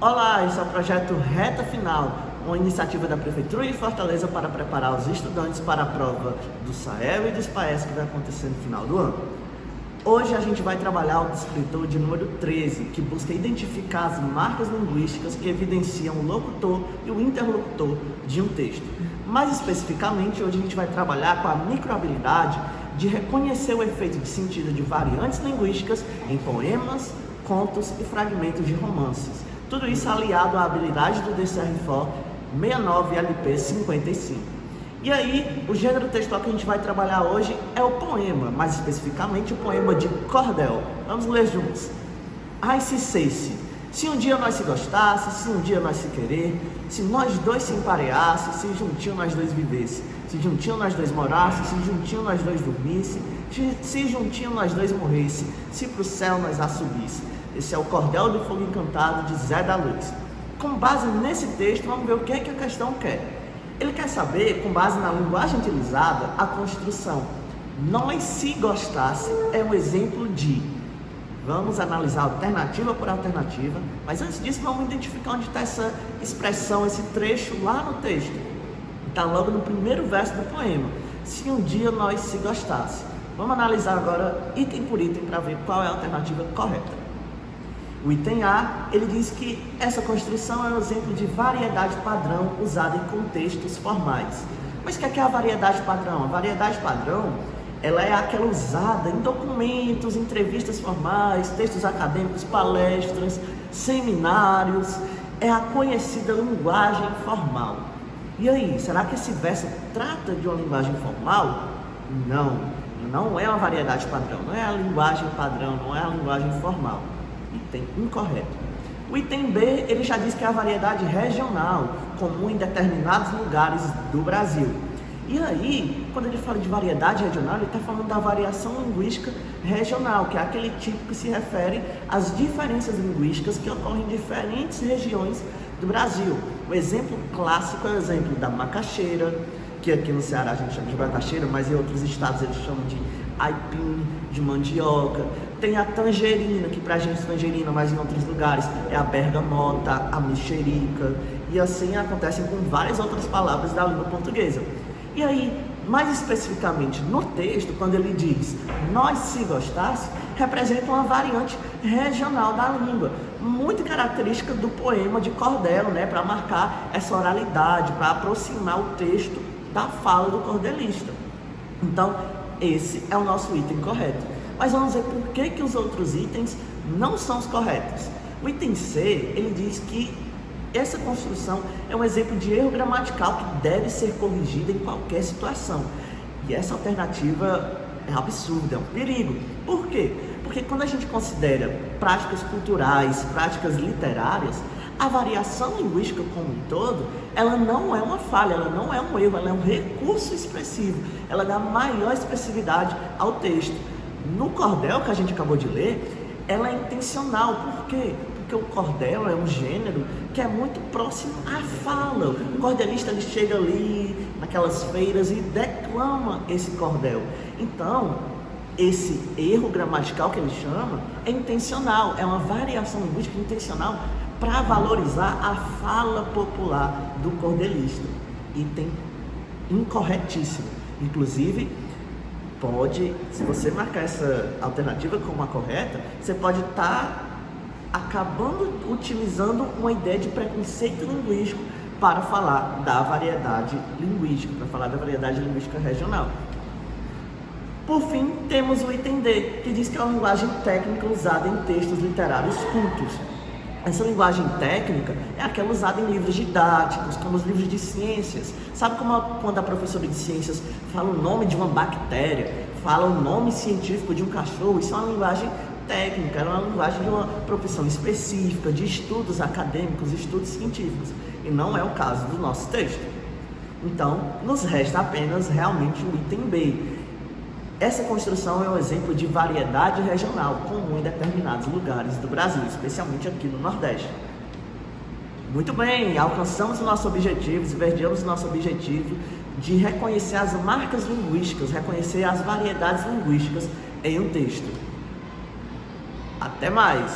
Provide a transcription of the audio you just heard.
Olá, esse é o projeto Reta Final, uma iniciativa da Prefeitura de Fortaleza para preparar os estudantes para a prova do SAEL e do SPAES que vai acontecer no final do ano. Hoje a gente vai trabalhar o descritor de número 13, que busca identificar as marcas linguísticas que evidenciam o locutor e o interlocutor de um texto. Mais especificamente, hoje a gente vai trabalhar com a microhabilidade de reconhecer o efeito de sentido de variantes linguísticas em poemas, contos e fragmentos de romances. Tudo isso aliado à habilidade do DCR-FOR 69LP55. E aí, o gênero textual que a gente vai trabalhar hoje é o poema, mais especificamente o poema de cordel. Vamos ler juntos. Ai, se sei-se, se um dia nós se gostasse, se um dia nós se querer, se nós dois se empareasse, se juntinho nós dois vivesse, se juntinho nós dois morasse, se juntinho nós dois dormisse, se juntinho nós dois morresse, se pro céu nós assubisse. Esse é o Cordel do Fogo Encantado de Zé da Luz. Com base nesse texto, vamos ver o que é que a questão quer. Ele quer saber, com base na linguagem utilizada, a construção nós se gostasse é um exemplo de. Vamos analisar alternativa por alternativa, mas antes disso vamos identificar onde está essa expressão, esse trecho lá no texto. Está logo no primeiro verso do poema. Se um dia nós se gostasse. Vamos analisar agora item por item para ver qual é a alternativa correta. O item A, ele diz que essa construção é um exemplo de variedade padrão usada em contextos formais. Mas o que é a variedade padrão? A variedade padrão, ela é aquela usada em documentos, entrevistas formais, textos acadêmicos, palestras, seminários. É a conhecida linguagem formal. E aí, será que esse verso trata de uma linguagem formal? Não, não é uma variedade padrão, não é a linguagem padrão, não é a linguagem formal. Item incorreto. O item B, ele já diz que é a variedade regional, comum em determinados lugares do Brasil. E aí, quando ele fala de variedade regional, ele está falando da variação linguística regional, que é aquele tipo que se refere às diferenças linguísticas que ocorrem em diferentes regiões do Brasil. O exemplo clássico é o exemplo da macaxeira, que aqui no Ceará a gente chama de macaxeira, mas em outros estados eles chamam de aipim, de mandioca. Tem a tangerina, que pra gente é tangerina, mas em outros lugares é a bergamota, a mexerica. E assim acontece com várias outras palavras da língua portuguesa. E aí, mais especificamente no texto, quando ele diz nós se gostasse, representa uma variante regional da língua, muito característica do poema de cordel, né, para marcar essa oralidade, para aproximar o texto da fala do cordelista. Então, esse é o nosso item correto. Mas vamos ver por que os outros itens não são os corretos. O item C, ele diz que essa construção é um exemplo de erro gramatical que deve ser corrigido em qualquer situação. E essa alternativa é absurda, é um perigo. Por quê? Porque quando a gente considera práticas culturais, práticas literárias, a variação linguística como um todo, ela não é uma falha, ela não é um erro, ela é um recurso expressivo. Ela dá maior expressividade ao texto. No cordel que a gente acabou de ler, ela é intencional. Por quê? Porque o cordel é um gênero que é muito próximo à fala. O cordelista ele chega ali naquelas feiras e declama esse cordel. Então, esse erro gramatical que ele chama é intencional, é uma variação linguística intencional para valorizar a fala popular do cordelista. Item incorretíssimo. Inclusive, se você marcar essa alternativa como a correta, você pode estar acabando utilizando uma ideia de preconceito linguístico para falar da variedade linguística, para falar da variedade linguística regional. Por fim, temos o item D, que diz que é uma linguagem técnica usada em textos literários cultos. Essa linguagem técnica é aquela usada em livros didáticos, como os livros de ciências. Sabe quando a professora de ciências fala o nome de uma bactéria, fala o nome científico de um cachorro? Isso é uma linguagem técnica, é uma linguagem de uma profissão específica, de estudos acadêmicos, estudos científicos. E não é o caso do nosso texto. Então, nos resta apenas realmente o item B. Essa construção é um exemplo de variedade regional comum em determinados lugares do Brasil, especialmente aqui no Nordeste. Muito bem, alcançamos o nosso objetivo, esverdeamos o nosso objetivo de reconhecer as marcas linguísticas, reconhecer as variedades linguísticas em um texto. Até mais!